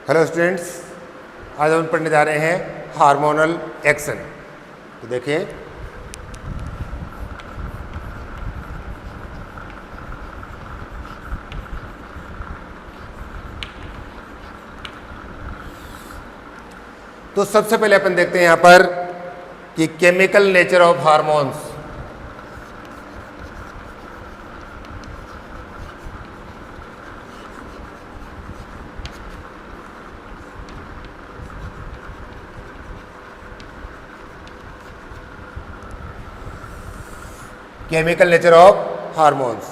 Hello students, आज हम पढ़ने जा रहे हैं हार्मोनल एक्शन। तो देखिए, तो सबसे पहले अपन देखते हैं यहाँ पर कि chemical nature of hormones. Chemical nature of hormones.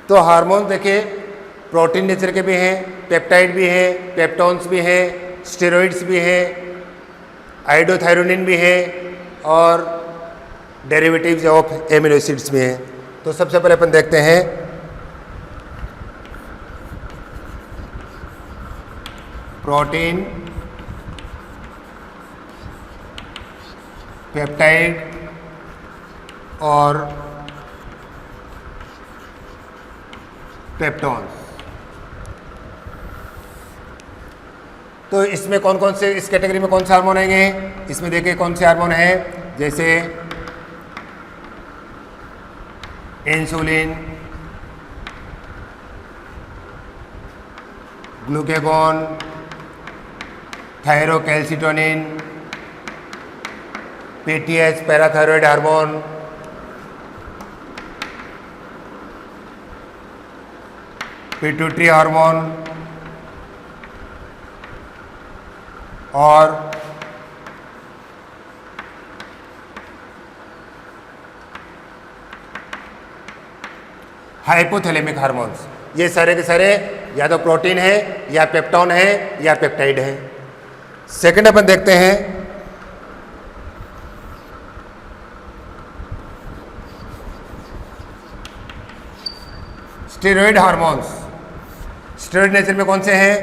तो हार्मोन्स देखिए, प्रोटीन नेचर के भी हैं, पेप्टाइड भी हैं, पेप्टोन्स भी हैं, स्टेरॉइड्स भी हैं, आइडोथायरोनिन भी है और डेरिवेटिव्स ऑफ एमिनो एसिड्स भी हैं। तो सबसे पहले अपन देखते हैं प्रोटीन, पेप्टाइड और पेप्टोन्स। तो इसमें कौन कौन से, इस कैटेगरी में कौन से हार्मोन आएंगे? इसमें देखिए कौन से हार्मोन हैं, जैसे insulin, glucagon, thyrocalcitonin, PTH parathyroid hormone, pituitary hormone और हाइपोथैलेमिक हार्मोन्स। ये सारे के सारे या तो प्रोटीन है या पेप्टोन है या पेप्टाइड है। सेकंड अपन देखते हैं स्टेरॉइड हार्मोन्स। स्टेरॉइड नेचर में कौन से हैं?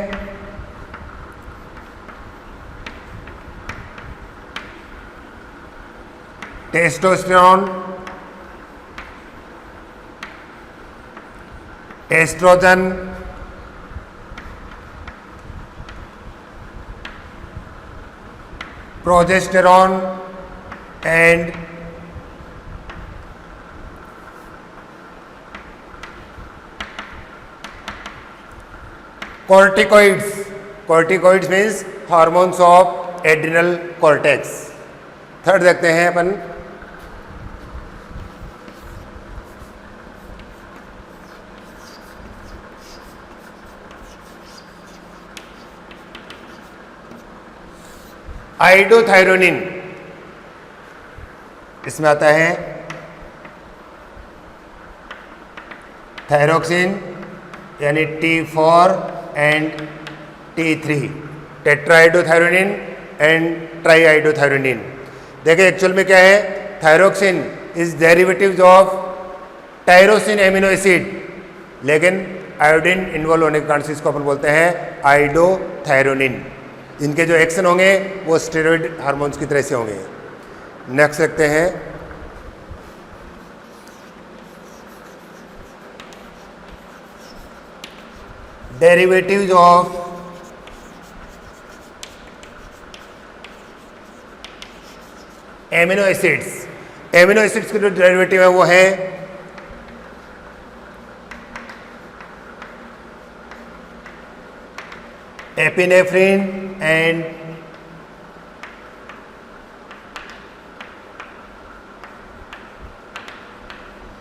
Testosterone, estrogen, progesterone and corticoids. Corticoids means hormones of adrenal cortex. Third देखते हैं अपन आइडोथायरोनिन। इसमें आता है थायरोक्सिन यानी T4 and T3, टेट्राइडोथायरोनिन and triiodothyronine. देखिए एक्चुअल में क्या है, thyroxine is derivatives of tyrosine amino acid, लेकिन आयोडीन इन्वॉल्व होने के कारण से इसको अपन बोलते हैं आइडोथायरोनिन। इनके जो एक्शन होंगे वो स्टेरॉइड हार्मोन्स की तरह से होंगे। नेक्स्ट देखते हैं derivatives of amino acids. Amino acids के जो डेरिवेटिव है वो है epinephrine and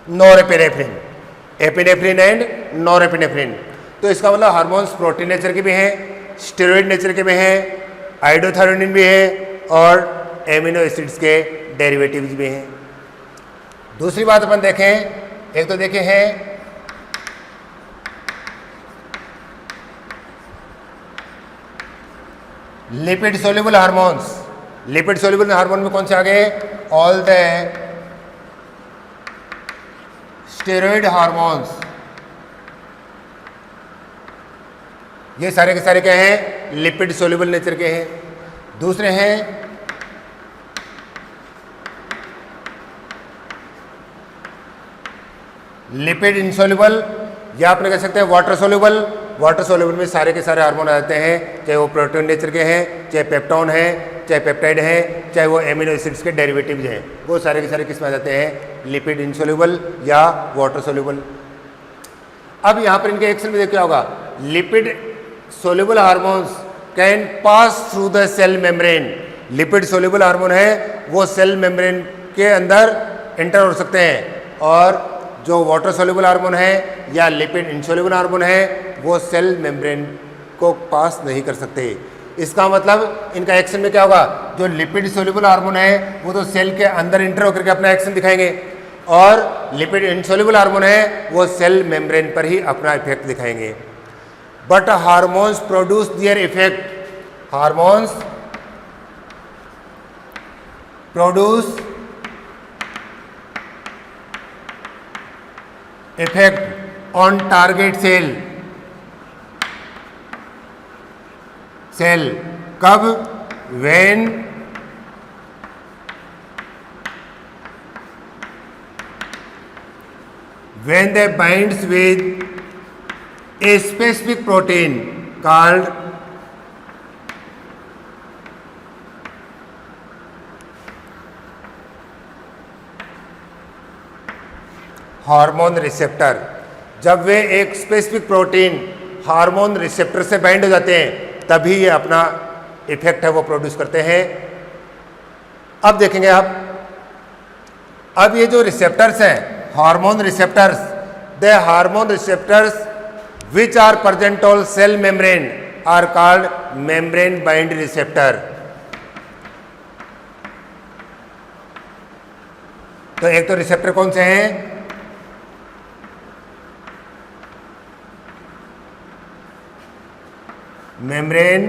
norepinephrine. Epinephrine and norepinephrine. तो इसका मतलब हार्मोन्स प्रोटीन नेचर के भी हैं, स्टेरॉइड नेचर के भी हैं, आइडोथायरोनिन भी है और एमिनो एसिड्स के डेरिवेटिव्स भी हैं। दूसरी बात अपन देखें, एक तो देखे हैं lipid soluble hormones. Lipid soluble hormone में कौन से आ गए? All the steroid hormones. ये सारे के सारे क्या हैं? लिपिड सोल्यूबल नेचर के हैं। दूसरे हैं लिपिड इंसोल्यूबल, या आपने कह सकते हैं वाटर सोल्यूबल वाटर सोल्यूबल में सारे के सारे हार्मोन आ जाते हैं, चाहे वो प्रोटीन नेचर के हैं, चाहे पेप्टोन हैं, चाहे पेप्टाइड हैं, चाहे वो एमिनो एसिड्स के डेरिवेटिव्स हैं, वो सारे के सारे किस में आ जाते हैं, लिपिड इनसोल्यूबल या वाटर सोल्यूबल। अब यहाँ पर इनके एक्शन में देखिए होगा, lipid soluble hormones can pass through the cell membrane. Lipid soluble hormone है वो सेल मेम्ब्रेन के अंदर एंटर हो सकते हैं, और जो वाटर सोल्यूबल हार्मोन है या लिपिड इनसोल्यूबल हार्मोन है वो सेल मेम्ब्रेन को पास नहीं कर सकते। इसका मतलब इनका एक्शन में क्या होगा, जो लिपिड सोल्यूबल हार्मोन है वो तो सेल के अंदर इंटर होकर के अपना एक्शन दिखाएंगे, और लिपिड इनसोल्यूबल हार्मोन है वो सेल मेम्ब्रेन पर ही अपना इफेक्ट दिखाएंगे। But hormones produce their effect, hormones produce effect on target cell कब, when they binds with a specific protein called hormone receptor. जब वे एक स्पेसिफिक प्रोटीन हार्मोन रिसेप्टर से bind हो जाते हैं तभी ये अपना इफेक्ट है वो प्रोड्यूस करते हैं। अब देखेंगे आप, अब ये जो रिसेप्टर्स हैं hormone receptors, the hormone receptors which are present on cell membrane are called membrane bind receptor. तो एक तो रिसेप्टर कौन से हैं, मेम्ब्रेन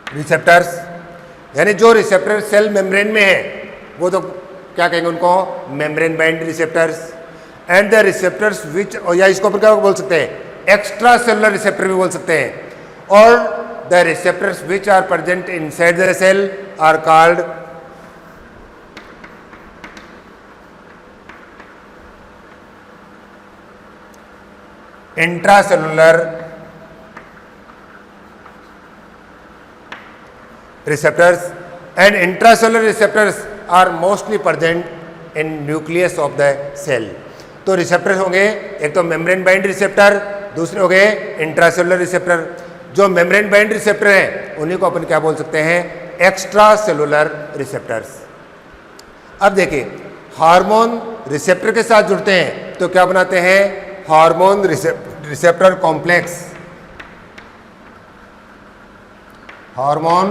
रिसेप्टर्स, यानी जो रिसेप्टर सेल मेम्ब्रेन में है वो तो क्या कहेंगे उनको, membrane bind receptors. And the receptors which, या इसको क्या बोल सकते हैं, एक्स्ट्रा सेलुलर रिसेप्टर भी बोल सकते हैं, और the receptors which are present inside the cell are called intracellular receptors. And intracellular receptors are mostly present in nucleus of the cell. तो रिसेप्टर्स होंगे एक तो मेम्ब्रेन बाइंड रिसेप्टर, दूसरे हो गए इंट्रासेलुलर रिसेप्टर। जो मेम्ब्रेन बाइंड रिसेप्टर हैं उन्हीं को अपन क्या बोल सकते हैं, एक्स्ट्रा सेलुलर रिसेप्टर्स। अब देखिए, हार्मोन रिसेप्टर के साथ जुड़ते हैं तो क्या बनाते हैं, hormone receptor complex. Hormone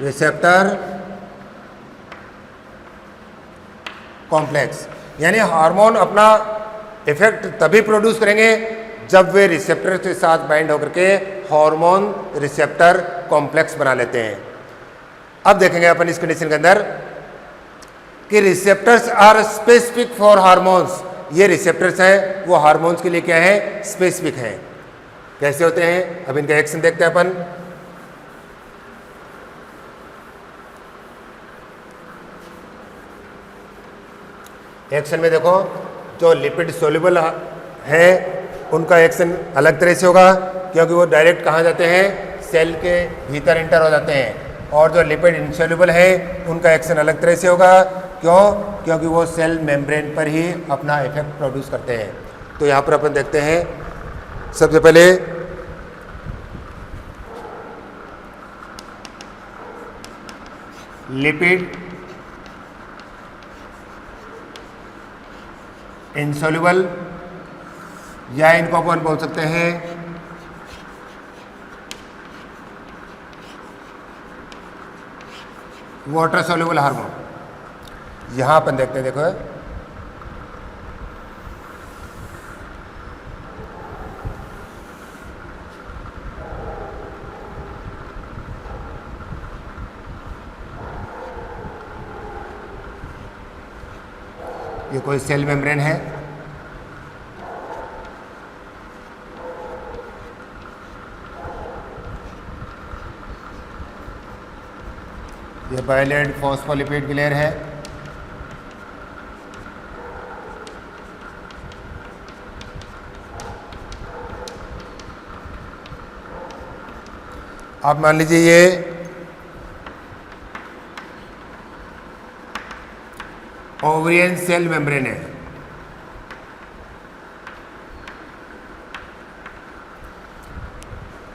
receptor complex, यानी हार्मोन अपना इफेक्ट तभी प्रोड्यूस करेंगे जब वे रिसेप्टर के साथ बाइंड होकर के हार्मोन रिसेप्टर कॉम्प्लेक्स बना लेते हैं। अब देखेंगे अपन इस कंडीशन के अंदर कि receptors are specific for hormones. ये रिसेप्टर्स हैं वो हार्मोन्स के लिए क्या है, स्पेसिफिक हैं। कैसे होते हैं, अब इनका एक्शन देखते हैं अपन। एक्शन में देखो, जो लिपिड सोल्यूबल है उनका एक्शन अलग तरह से होगा, क्योंकि वो डायरेक्ट कहाँ जाते हैं, सेल के भीतर इंटर हो जाते हैं, और जो लिपिड इनसोल्यूबल है उनका एक्शन अलग तरह से होगा। क्यों, क्योंकि वो सेल मेम्ब्रेन पर ही अपना इफेक्ट प्रोड्यूस करते हैं। तो यहाँ पर अपन देखते हैं, सबसे पहले लिपिड इनसोल्यूबल, या इनको अपन बोल सकते हैं वाटर सोल्यूबल हार्मोन। यहाँ अपन देखते हैं, देखो ये कोई सेल मेम्ब्रेन है, ये बाइलेट फॉस्फोलिपिड ग्लेयर है, आप मान लीजिए ये ओवेरियन सेल मेम्ब्रेन है,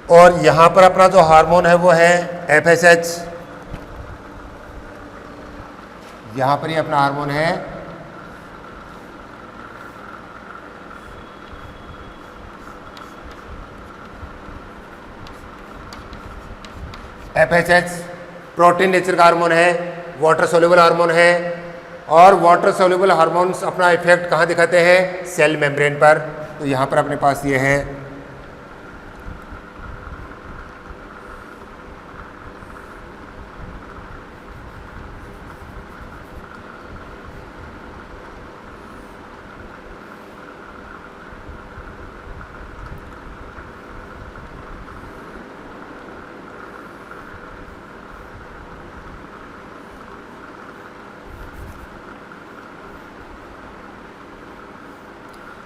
और यहां पर अपना जो हार्मोन है वो है FSH। यहां पर ये अपना हार्मोन है FSH। प्रोटीन नेचर का हार्मोन है, वाटर सोल्यूबल हार्मोन है, और वाटर सोल्यूबल हार्मोन्स अपना इफेक्ट कहाँ दिखाते हैं? सेल मेम्ब्रेन पर। तो यहाँ पर अपने पास ये है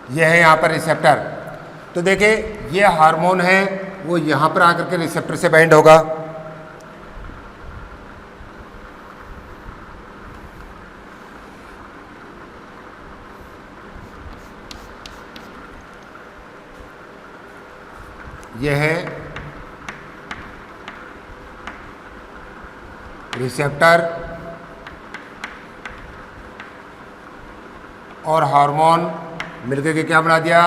ये है यहाँ पर रिसेप्टर। तो देखिए ये हार्मोन है वो यहाँ पर आकर के रिसेप्टर से बाइंड होगा, ये है रिसेप्टर और हार्मोन मिलकर के क्या बना दिया?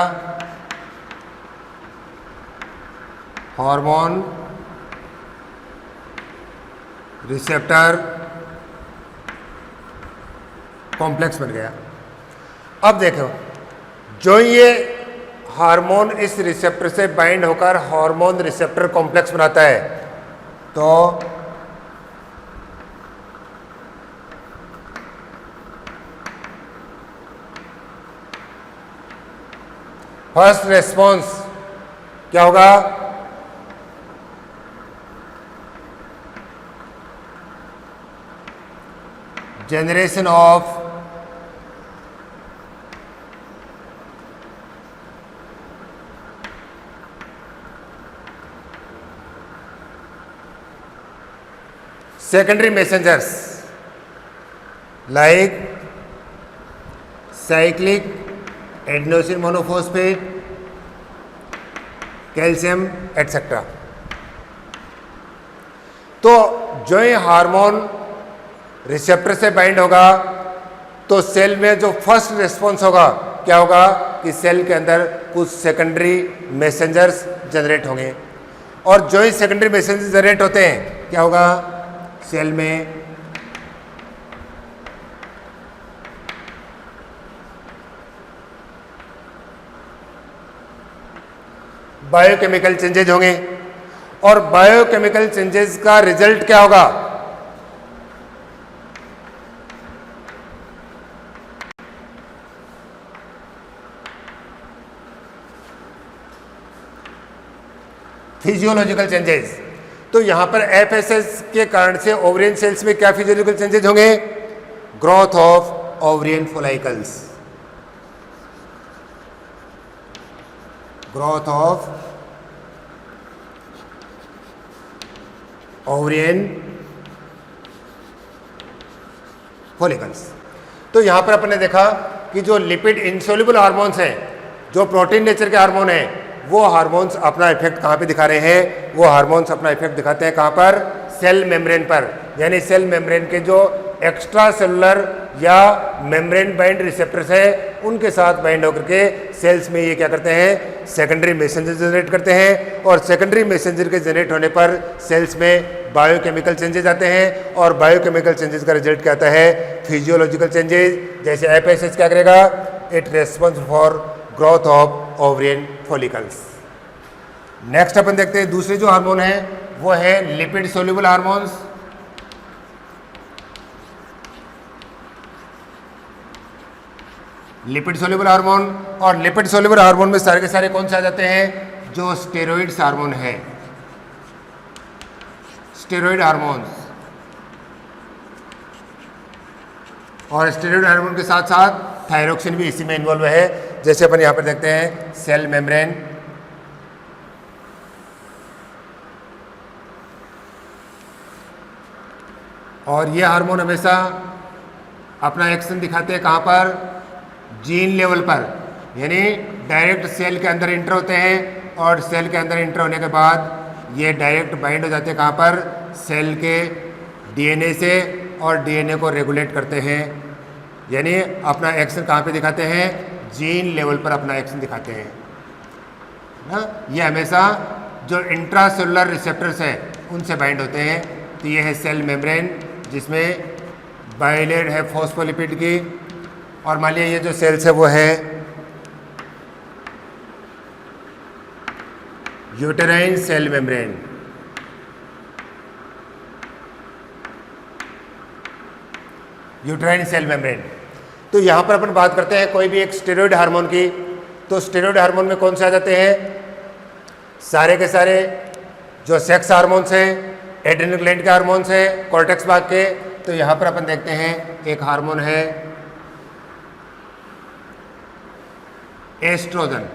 हार्मोन रिसेप्टर कॉम्प्लेक्स बन गया। अब देखो जो ये हार्मोन इस रिसेप्टर से बाइंड होकर हार्मोन रिसेप्टर कॉम्प्लेक्स बनाता है, तो फर्स्ट रेस्पॉन्स क्या होगा? Generation of secondary messengers like cyclic adenosine monophosphate, calcium etcetera. तो जो ये हार्मोन रिसेप्टर से बाइंड होगा तो सेल में जो फर्स्ट रिस्पॉन्स होगा क्या होगा कि सेल के अंदर कुछ सेकेंडरी मैसेंजर्स जनरेट होंगे, और जो ही सेकेंडरी मैसेंजर्स जनरेट होते हैं क्या होगा? सेल में बायोकेमिकल चेंजेज होंगे, और बायोकेमिकल चेंजेस का रिजल्ट क्या होगा? Physiological changes. तो यहां पर FSH के कारण से ओवरियन सेल्स में क्या फिजियोलॉजिकल चेंजेज होंगे? Growth of ovarian follicles, growth of ovarian follicles. तो यहां पर अपन ने देखा कि जो लिपिड इंसोल्युबल हार्मोन्स हैं, जो प्रोटीन नेचर के हार्मोन हैं, वो हार्मोन्स अपना इफेक्ट कहां पे दिखा रहे हैं? वो हार्मोन्स अपना इफेक्ट दिखाते हैं कहां पर? सेल मेम्ब्रेन पर। यानी सेल मेम्ब्रेन के जो एक्स्ट्रा सेलुलर या मेम्ब्रेन बाइंड रिसेप्टर्स है उनके साथ बाइंड होकर के सेल्स में ये क्या करते हैं? सेकेंडरी मैसेंजर जनरेट करते हैं, और सेकेंडरी मैसेंजर के जनरेट होने पर सेल्स में बायोकेमिकल चेंजेस आते हैं, और बायोकेमिकल चेंजेस का रिजल्ट क्या आता है? Physiological changes. जैसे FSH क्या करेगा? It response for growth of ovarian follicles. Next अपन देखते हैं दूसरे जो हार्मोन है वो है lipid soluble hormones. Lipid soluble hormone, और लिपिड सोल्यूबल हार्मोन में सारे के सारे कौन से आ जाते हैं? जो स्टेरॉइड्स हार्मोन है, स्टेरॉइड हार्मोन्स। और स्टेरॉइड हार्मोन के साथ साथ थायरोक्सिन भी इसी में इन्वॉल्व है। जैसे अपन यहां पर देखते हैं सेल मेम्ब्रेन, और ये हार्मोन हमेशा अपना एक्शन दिखाते हैं कहाँ पर, जीन लेवल पर, यानी डायरेक्ट सेल के अंदर इंटर होते हैं और सेल के अंदर इंटर होने के बाद ये डायरेक्ट बाइंड हो जाते हैं कहाँ पर, सेल के डीएनए से, और डीएनए को रेगुलेट करते हैं, यानी अपना एक्शन कहाँ पे दिखाते हैं, जीन लेवल पर अपना एक्शन दिखाते हैं ना। ये हमेशा जो इंट्रासेलुलर रिसेप्टर्स हैं उनसे बाइंड होते हैं। तो ये है सेल मेम्ब्रेन जिसमें बाइलेड है फॉस्फोलिपिड की, और मान लीजिए ये जो सेल्स है वो है uterine cell membrane. Uterine cell membrane. तो यहाँ पर अपन बात करते हैं कोई भी एक स्टेरॉइड हार्मोन की। तो स्टेरॉइड हार्मोन में कौन से आ जाते हैं, सारे के सारे जो सेक्स हार्मोन्स हैं, एड्रेनल ग्लैंड के हार्मोन्स हैं, कॉर्टेक्स भाग के। तो यहाँ पर अपन देखते हैं एक हार्मोन है एस्ट्रोजन।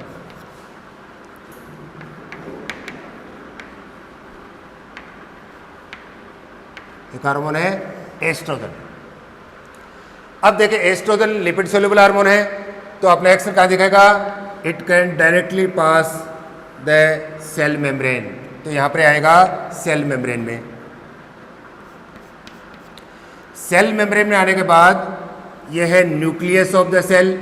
एक हार्मोन है एस्ट्रोजन। अब देखिए एस्ट्रोजन लिपिड सोल्यूबल हार्मोन है, तो अपना एक्शन कहाँ दिखेगा, it can directly pass the cell membrane. तो यहाँ पर आएगा सेल मेम्ब्रेन में। सेल मेम्ब्रेन में आने के बाद यह है न्यूक्लियस ऑफ द सेल।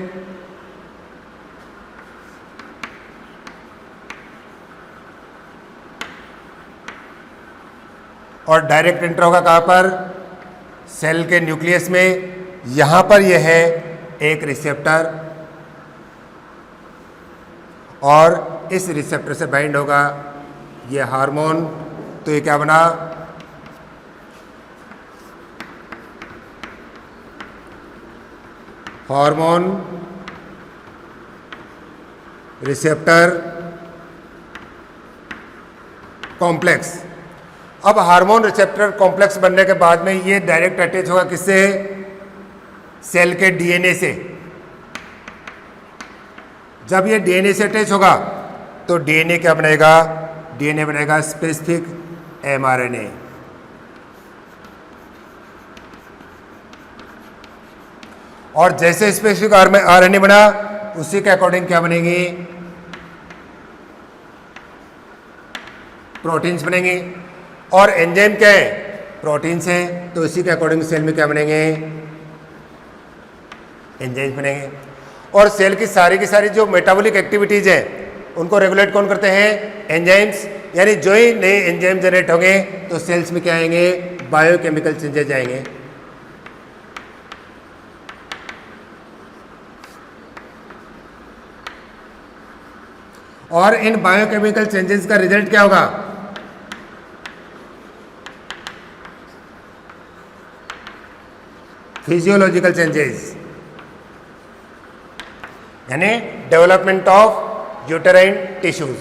और डायरेक्ट एंटर होगा कहाँ पर, सेल के न्यूक्लियस में। यहाँ पर यह है एक रिसेप्टर, और इस रिसेप्टर से बाइंड होगा ये हार्मोन। तो ये क्या बना, हार्मोन रिसेप्टर कॉम्प्लेक्स। अब हार्मोन रिसेप्टर कॉम्प्लेक्स बनने के बाद में ये डायरेक्ट अटैच होगा किससे, सेल के डीएनए से। जब ये डीएनए से अटैच होगा तो डीएनए क्या बनेगा, डीएनए बनेगा स्पेसिफिक एमआरएनए। और जैसे स्पेसिफिक आरएनए बना उसी के अकॉर्डिंग क्या बनेंगी, प्रोटीन्स बनेंगे। और एंजाइम क्या है, प्रोटीन्स हैं, तो इसी के अकॉर्डिंग सेल में क्या बनेंगे, एंजाइम्स बनेंगे। और सेल की सारी जो मेटाबॉलिक एक्टिविटीज़ हैं उनको रेगुलेट कौन करते हैं, एंजाइम्स। यानी जो ही नए एंजाइम जनरेट होंगे तो सेल्स में क्या आएंगे, बायोकेमिकल चेंजेज आएंगे। और इन बायोकेमिकल चेंजेस का रिजल्ट क्या होगा, फिजियोलॉजिकल चेंजेस, यानी डेवलपमेंट ऑफ यूटेराइन टिश्यूज।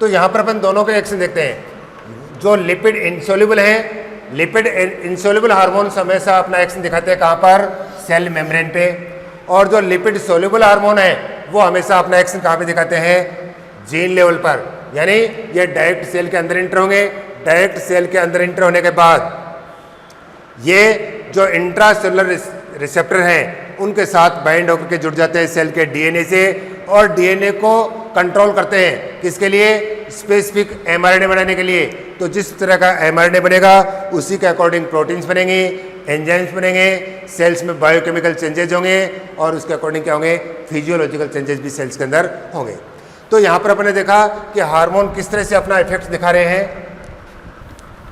तो यहाँ पर अपन दोनों के एक्शन देखते हैं। जो लिपिड इंसोल्यूबल हैं, लिपिड इंसोल्यूबल हार्मोन्स हमेशा अपना एक्शन दिखाते हैं कहाँ पर, सेल मेम्ब्रेन पे। और जो लिपिड सोल्यूबल हार्मोन है वो हमेशा अपना एक्शन कहाँ पे दिखाते हैं, जीन लेवल पर। यानी ये डायरेक्ट सेल के अंदर इंटर होंगे। डायरेक्ट सेल के अंदर इंटर होने के बाद ये जो इंट्रासेलुलर रिसेप्टर हैं उनके साथ बाइंड होकर के जुड़ जाते हैं सेल के डीएनए से, और डीएनए को कंट्रोल करते हैं किसके लिए, स्पेसिफिक एमआरएनए बनाने के लिए। तो जिस तरह का एमआरएनए बनेगा उसी के अकॉर्डिंग प्रोटीन्स बनेंगे, एंजाइम्स बनेंगे, सेल्स में बायोकेमिकल चेंजेज होंगे, और उसके अकॉर्डिंग क्या होंगे, फिजियोलॉजिकल चेंजेस भी सेल्स के अंदर होंगे। तो यहाँ पर अपने देखा कि हार्मोन किस तरह से अपना इफेक्ट दिखा रहे हैं,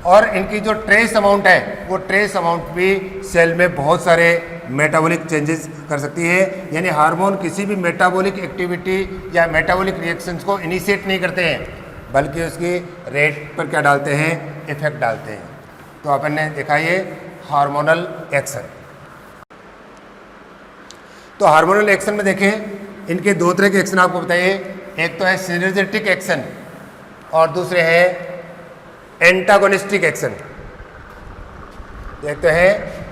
और इनकी जो ट्रेस अमाउंट है वो ट्रेस अमाउंट भी सेल में बहुत सारे मेटाबॉलिक चेंजेस कर सकती है। यानी हार्मोन किसी भी मेटाबॉलिक एक्टिविटी या मेटाबॉलिक रिएक्शंस को इनिशिएट नहीं करते हैं, बल्कि उसकी रेट पर क्या डालते हैं, इफेक्ट डालते हैं। तो अपन ने देखा ये हार्मोनल एक्शन। तो हार्मोनल एक्शन में देखें इनके दो तरह के एक्शन आपको बताइए। एक तो है सिनर्जेटिक एक्शन और दूसरे है एंटागोनिस्टिक एक्शन। एक तो है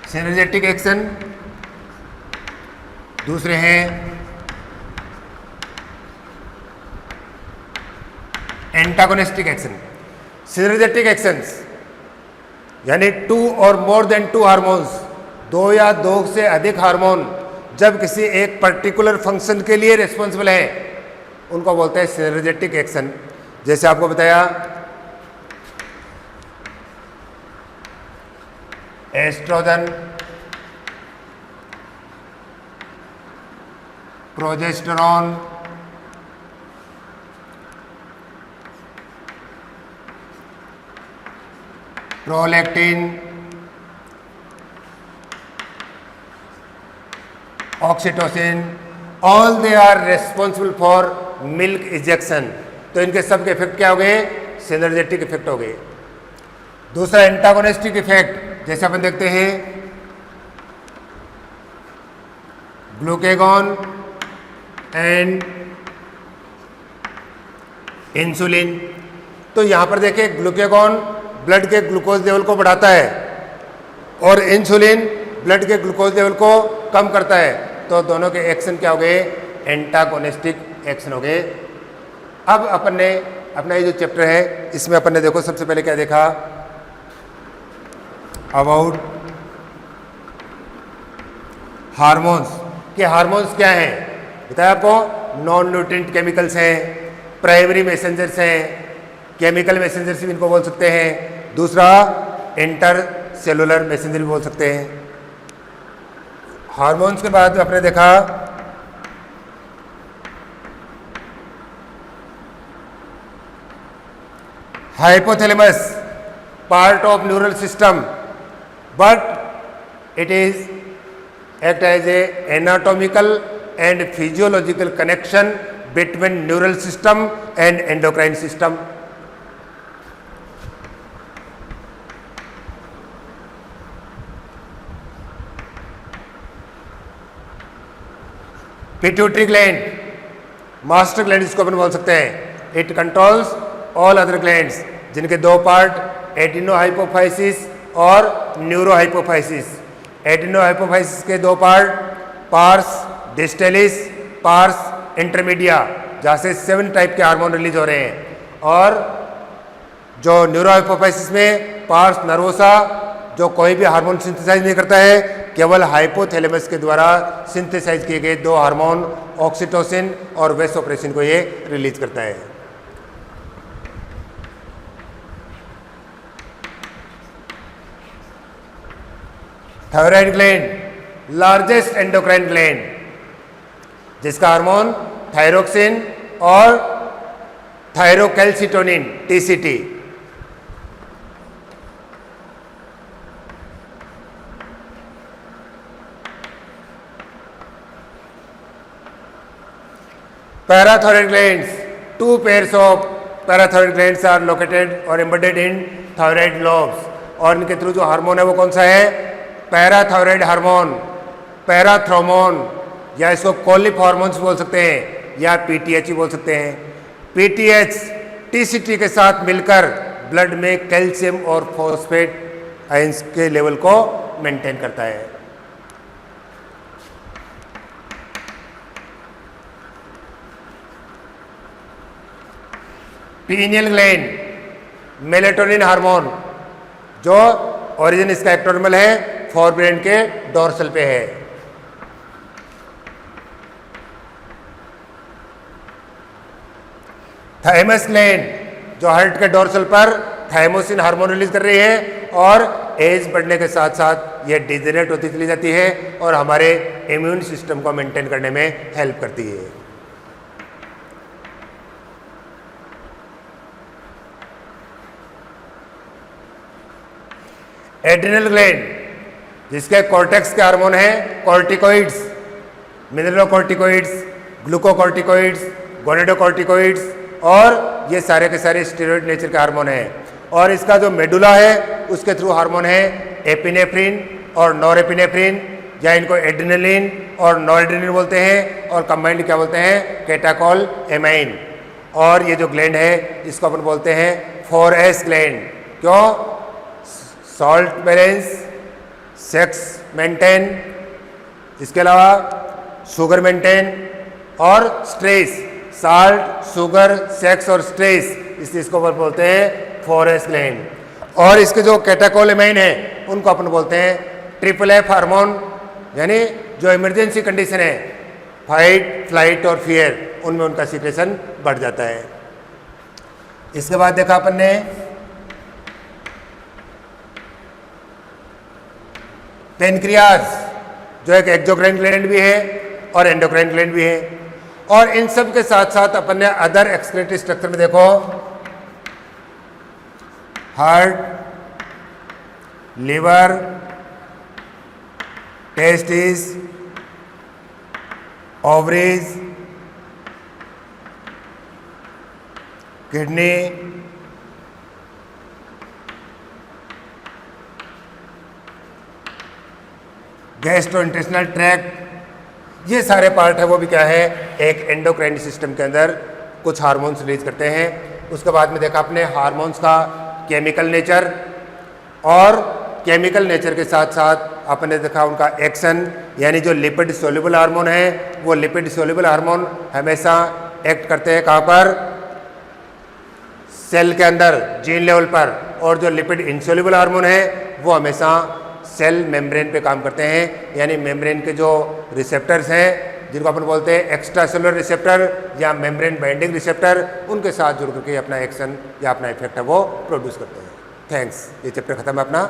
सिनर्जेटिक एक्शन, दूसरे हैं एंटागोनिस्टिक एक्शन। सिनर्जेटिक एक्शंस यानी 2 और मोर देन 2 हार्मोन्स, 2 या 2 से अधिक हार्मोन जब किसी एक पर्टिकुलर फंक्शन के लिए रिस्पॉन्सिबल है उनको बोलते हैं सिनर्जेटिक एक्शन। जैसे आपको बताया estrogen, progesterone, prolactin, oxytocin, all they are responsible for milk ejection. तो इनके सब के इफेक्ट क्या हो गए? सिनर्जेटिक इफेक्ट हो गए। दूसरा एंटागोनिस्टिक इफेक्ट, जैसे अपन देखते हैं ग्लूकेगॉन एंड इंसुलिन। तो यहां पर देखिए ग्लूकेगॉन ब्लड के ग्लूकोज लेवल को बढ़ाता है और इंसुलिन ब्लड के ग्लूकोज लेवल को कम करता है। तो दोनों के एक्शन क्या हो गए? एंटागोनिस्टिक एक्शन हो गए। अब अपन ने अपना ये जो चैप्टर है इसमें अपन ने देखो सबसे पहले क्या देखा? अबाउट हार्मोन्स के हार्मोन्स क्या हैं बताया आपको? नॉन न्यूट्रिएंट केमिकल्स हैं, प्राइमरी मैसेंजर्स हैं, केमिकल मैसेंजर्स भी इनको बोल सकते हैं। दूसरा इंटर सेलुलर मैसेंजर भी बोल सकते हैं। हार्मोन्स के बाद आपने देखा hypothalamus, part of neural system, but it is act as a anatomical and physiological connection between neural system and endocrine system. Pituitary gland, master gland इसको अपन बोल सकते हैं। It controls all other glands, जिनके दो पार्ट एडिनोहाइपोफाइसिस और neurohypophysis. Adenohypophysis के दो part pars distalis, pars intermedia, जहाँ से 7 टाइप के हार्मोन रिलीज हो रहे हैं। और जो न्यूरोहाइपोफाइसिस में पार्स नर्वोसा, जो कोई भी हार्मोन सिंथेसाइज नहीं करता है, केवल हाइपोथैलेमस के द्वारा सिंथेसाइज किए गए 2 हार्मोन ऑक्सीटोसिन और वेसोप्रेसिन को ये रिलीज करता है। Thyroid gland, largest endocrine gland, जिसका हार्मोन थायरोक्सिन और thyrocalcitonin TCT. Parathyroid glands, 2 pairs of parathyroid glands are located और एम्बेडेड इन थायराइड लॉब्स। और इनके थ्रू जो हार्मोन है वो कौन सा है? पैराथायरॉइड हार्मोन, पैराथ्रोमोन, या इसको कोलिप हार्मोन्स बोल सकते हैं या पीटीएच बोल सकते हैं। पीटीएच टीसीटी के साथ मिलकर ब्लड में कैल्शियम और फॉस्फेट आयंस के लेवल को मेंटेन करता है। पीनियल ग्लैंड, मेलेटोनिन हार्मोन, जो ओरिजिन इसका एक्टोनर्मल है, फोरब्रेन के डोर्सल पे है। थाइमस ग्लैंड, जो हार्ट के डोर्सल पर थाइमोसिन हार्मोन रिलीज कर रही है और एज बढ़ने के साथ साथ ये डिजेनरेट होती चली जाती है और हमारे इम्यून सिस्टम को मेंटेन करने में हेल्प करती है। एड्रिनल ग्लैंड, जिसके कॉर्टेक्स के हार्मोन हैं कॉर्टिकोइड्स, मिनरलोकॉर्टिकोइड्स, ग्लूकोकॉर्टिकोइड्स, गोनेडोकॉर्टिकोइड्स, और ये सारे के सारे स्टेरॉइड नेचर के हार्मोन हैं। और इसका जो मेडुला है उसके थ्रू हार्मोन है एपिनेफ्रिन और नॉरएपिनेफ्रिन, या इनको एड्रिनलिन और नॉरएड्रिनलिन बोलते हैं, और कंबाइंड क्या बोलते हैं? कैटाकॉल एमाइन। और ये जो ग्लैंड है इसको अपन बोलते हैं 4S ग्लैंड। क्यों? सॉल्ट बैलेंस, सेक्स मेंटेन, इसके अलावा शुगर मेंटेन और स्ट्रेस। साल्ट, शुगर, सेक्स और स्ट्रेस, इसलिए इसको बोलते हैं 4S ग्लैंड। और इसके जो कैटेकोलेमाइन है उनको अपन बोलते हैं ट्रिपल एफ हार्मोन, यानी जो इमरजेंसी कंडीशन है फाइट, फ्लाइट और फियर, उनमें उनका सीक्रेशन बढ़ जाता है। इसके बाद देखा अपन ने पेनक्रियाज, जो एक एक्सोक्राइन ग्लैंड भी है और एंडोक्राइन ग्लैंड भी है। और इन सब के साथ साथ अपन ने अदर एक्सक्रीटरी स्ट्रक्चर में देखो heart, liver, testis, ovaries, kidney, gastrointestinal tract, ये सारे पार्ट है वो भी क्या है, एक एंडोक्राइन सिस्टम के अंदर कुछ हार्मोन्स रिलीज करते हैं। उसके बाद में देखा आपने हार्मोन्स का केमिकल नेचर, और केमिकल नेचर के साथ साथ आपने देखा उनका एक्शन, यानी जो लिपिड सोल्यूबल हार्मोन है वो लिपिड सोल्यूबल हार्मोन हमेशा एक्ट करते हैं कहाँ पर, सेल के अंदर जीन लेवल पर, और जो लिपिड इंसोल्यूबल हार्मोन है वो हमेशा सेल मेम्ब्रेन पे काम करते हैं, यानी मेम्ब्रेन के जो रिसेप्टर्स हैं जिनको अपन बोलते हैं एक्स्ट्रा सेलुलर रिसेप्टर या मेम्ब्रेन बाइंडिंग रिसेप्टर, उनके साथ जुड़ करके अपना एक्शन या अपना इफेक्ट है वो प्रोड्यूस करते हैं। थैंक्स, ये चैप्टर खत्म है अपना।